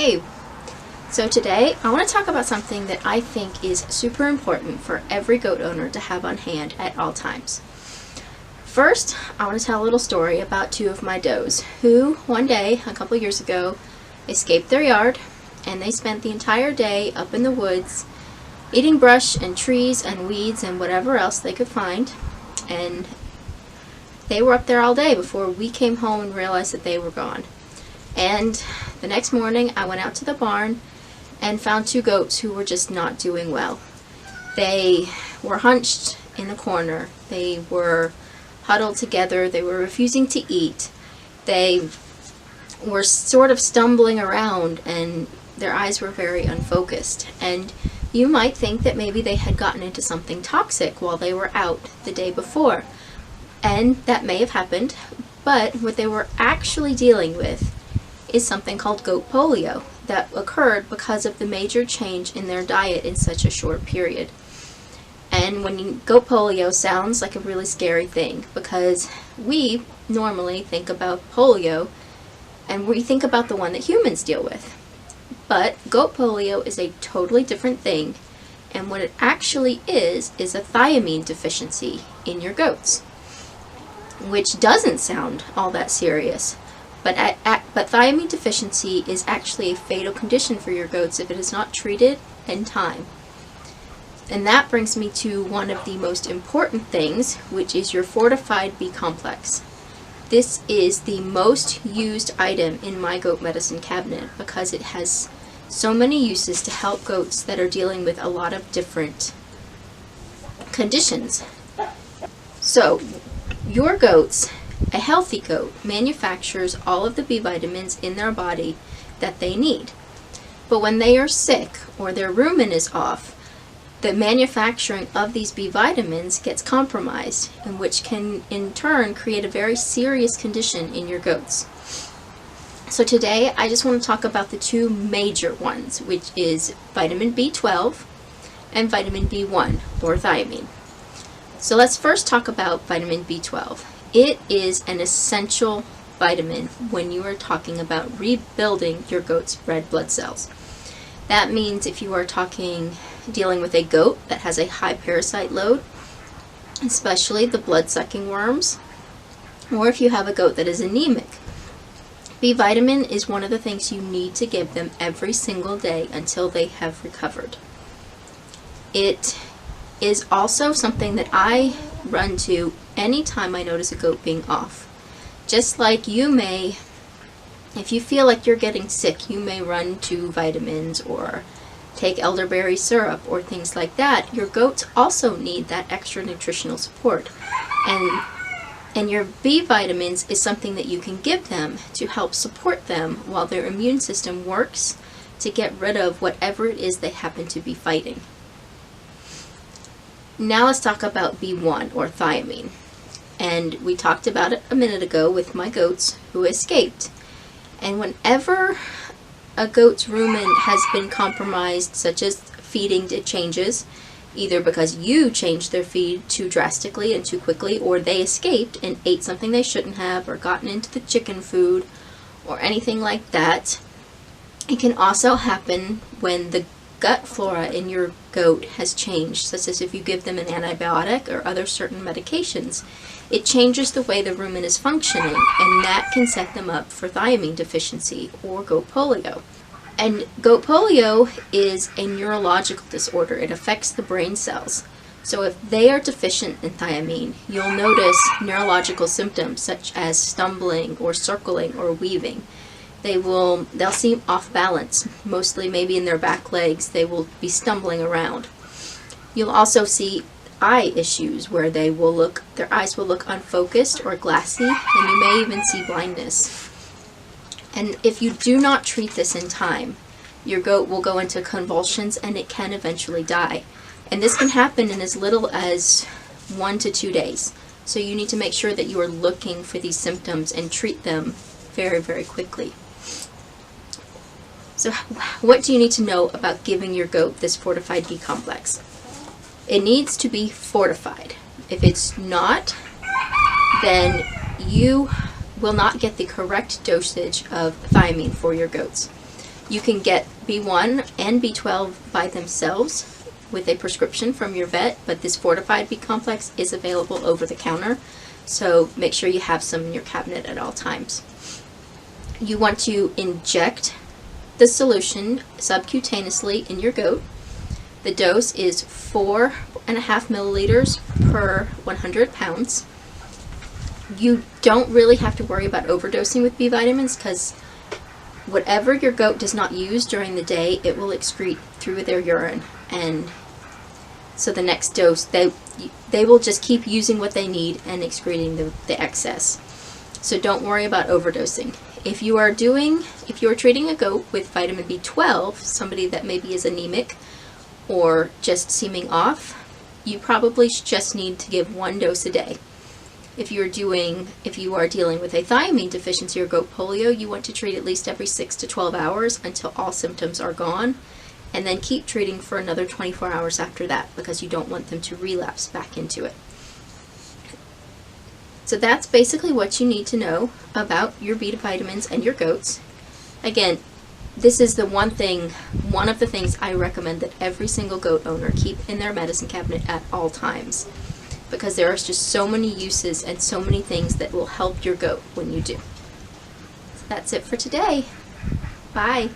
Hey, so today I want to talk about something that I think is super important for every goat owner to have on hand at all times. First, I want to tell a little story about two of my does who one day, a couple years ago, escaped their yard and they spent the entire day up in the woods eating brush and trees and weeds and whatever else they could find, and they were up there all day before we came home and realized that they were gone. And the next morning I went out to the barn and found two goats who were just not doing well. They were hunched in a corner. They were huddled together. They were refusing to eat. They were sort of stumbling around and their eyes were very unfocused. And you might think that maybe they had gotten into something toxic while they were out the day before. And that may have happened, but what they were actually dealing with is something called goat polio that occurred because of the major change in their diet in such a short period. And goat polio sounds like a really scary thing because we normally think about polio and we think about the one that humans deal with. But goat polio is a totally different thing, and what it actually is a thiamine deficiency in your goats, which doesn't sound all that serious. But thiamine deficiency is actually a fatal condition for your goats if it is not treated in time. And that brings me to one of the most important things, which is your fortified B complex. This is the most used item in my goat medicine cabinet because it has so many uses to help goats that are dealing with a lot of different conditions. So, your goats, a healthy goat, manufactures all of the B vitamins in their body that they need. But when they are sick or their rumen is off, the manufacturing of these B vitamins gets compromised, and which can in turn create a very serious condition in your goats. So today I just want to talk about the two major ones, which is vitamin B12 and vitamin B1, or thiamine. So let's first talk about vitamin B12. It is an essential vitamin when you are talking about rebuilding your goat's red blood cells. That means if you are dealing with a goat that has a high parasite load, especially the blood-sucking worms, or if you have a goat that is anemic, B vitamin is one of the things you need to give them every single day until they have recovered. It is also something that I run to anytime I notice a goat being off. Just like you may, if you feel like you're getting sick, you may run to vitamins or take elderberry syrup or things like that. Your goats also need that extra nutritional support. And your B vitamins is something that you can give them to help support them while their immune system works to get rid of whatever it is they happen to be fighting. Now let's talk about B1, or thiamine. And we talked about it a minute ago with my goats who escaped. And whenever a goat's rumen has been compromised, such as feeding changes, either because you changed their feed too drastically and too quickly, or they escaped and ate something they shouldn't have, or gotten into the chicken food, or anything like that, it can also happen when the gut flora in your goat has changed, such as if you give them an antibiotic or other certain medications. It changes the way the rumen is functioning, and that can set them up for thiamine deficiency or goat polio. And goat polio is a neurological disorder. It affects the brain cells. So if they are deficient in thiamine, you'll notice neurological symptoms such as stumbling or circling or weaving. They'll seem off balance, mostly maybe in their back legs. They will be stumbling around. You'll also see eye issues where their eyes will look unfocused or glassy, and you may even see blindness. And if you do not treat this in time, your goat will go into convulsions and it can eventually die. And this can happen in as little as 1 to 2 days. So you need to make sure that you are looking for these symptoms and treat them very, very quickly. So what do you need to know about giving your goat this fortified B complex? It needs to be fortified. If it's not, then you will not get the correct dosage of thiamine for your goats. You can get B1 and B12 by themselves with a prescription from your vet, but this fortified B complex is available over the counter, so make sure you have some in your cabinet at all times. You want to inject the solution subcutaneously in your goat. The dose is 4.5 milliliters per 100 pounds. You don't really have to worry about overdosing with B vitamins because whatever your goat does not use during the day, it will excrete through their urine, and so the next dose, they will just keep using what they need and excreting the excess. So don't worry about overdosing. If you are treating a goat with vitamin B12, somebody that maybe is anemic or just seeming off, you probably just need to give 1 dose a day. If you are dealing with a thiamine deficiency or goat polio, you want to treat at least every 6 to 12 hours until all symptoms are gone, and then keep treating for another 24 hours after that because you don't want them to relapse back into it. So that's basically what you need to know about your B vitamins and your goats. Again, this is one of the things I recommend that every single goat owner keep in their medicine cabinet at all times, because there are just so many uses and so many things that will help your goat when you do. So that's it for today. Bye.